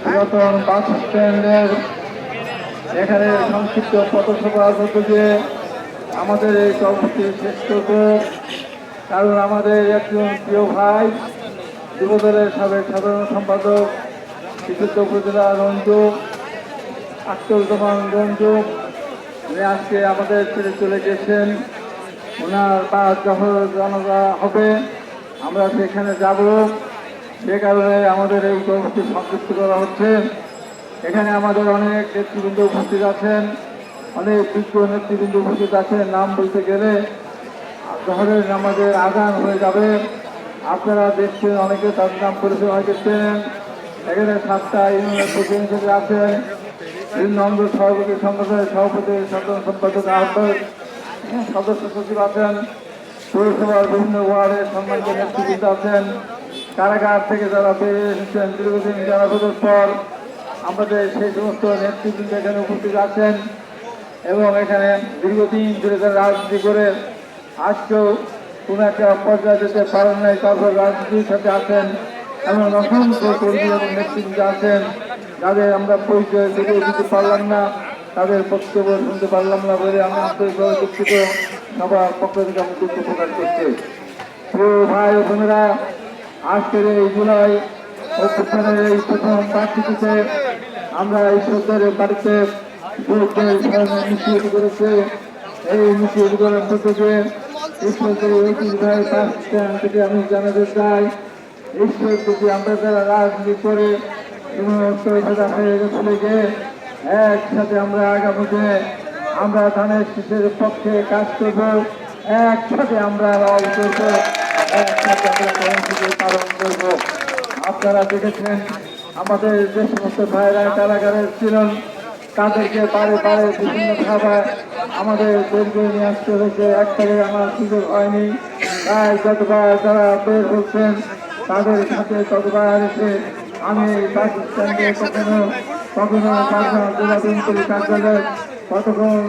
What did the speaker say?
পুরাতন বাস স্ট্যান্ডের এখানে সংক্ষিপ্ত পথসভার মধ্য দিয়ে আমাদের এই কর্মসূচি শেষ করব। কারণ আমাদের একজন প্রিয় ভাই যুবদলের সাবেক সাধারণ সম্পাদক বিশুদ্ধ উপজেলা রঞ্জু আখতারুজ্জামান রঞ্জু উনি আজকে আমাদের ছেড়ে চলে গেছেন। ওনার বাস যখন জানাজা হবে আমরা সেখানে যাব, সে কারণে আমাদের এই কর্মসূচি সংক্ষিপ্ত করা হচ্ছে। এখানে আমাদের অনেক নেতৃবৃন্দ উপস্থিত আছেন, অনেক বিজ্ঞ নেতৃবৃন্দ উপস্থিত আছেন। নাম বলতে গেলে জোহরের নামাজের আজান হয়ে যাবে। আপনারা দেখছেন, অনেকে তার নাম পরিচয় হয়েছেন। এখানে 7টা ইউনিয়নের প্রতিনিধি আছেন, বিভিন্ন অঙ্গ সভাপতি সংগঠনের সভাপতি, সাধারণ সম্পাদক, আহ্বায়ক, সদস্য সচিব আছেন, পৌরসভার বিভিন্ন ওয়ার্ডের সম্মানিত নেতৃবৃন্দ আছেন, কারাগার থেকে যারা বেরিয়ে এসেছেন দীর্ঘদিন কারাগারের পর আমাদের সেই সমস্ত নেতৃবৃন্দ এখানে উপস্থিত আছেন। এবং এখানে দীর্ঘদিন ধরে তারা রাজনীতি করে আজকেও কোনো একটা পর্যায়ে যেতে পারেন নাই, তারপর রাজনীতির সাথে আছেন এমন অসংখ্য কর্মী এবং নেতৃবৃন্দ আছেন যাদের আমরা পরিচয় দিতে পারলাম না, তাদের বক্তব্য শুনতে পারলাম না বলে আমি আন্তরিকভাবে দুঃখিত। সবার পক্ষ থেকে আমি দুঃখ প্রকাশ করছি। প্রিয় ভাই ও বোনেরা, আজকের এই জুলাই অভ্যুত্থানের এই প্রথম বার্ষিকীতে আমরা এই সরকারের বাড়িতে মিছিল করেছে। এই মিছিল করার মধ্য দিয়ে ঈশ্বরদের ঐতিহ্যবাহী বাস স্ট্যান্ড থেকে আমি জানাতে চাই, ঈশ্বর যদি আমরা যারা রাজনীতি করে চলে গিয়ে একসাথে আমরা আগামীতে আমরা ধানের শীষের পক্ষে কাজ করব, একসাথে আমরা লড়াই করবো, একসাথে আমরা কর্মসূচি পালন করব। আপনারা দেখেছেন আমাদের যে সমস্ত ভাইরা কারাগারে ছিলেন তাদেরকে বারে বারে বিভিন্ন খাবার আমাদের বের নিয়ে আসতে হয়েছে, একবারে আমার সুযোগ হয়নি। তাই যতবার যারা বের হচ্ছেন তাদের সাথে ততবার এসে আমি বাস স্ট্যান্ডে কখনো কখনো জেলা বিএনপির কার্যালয় কতক্ষণ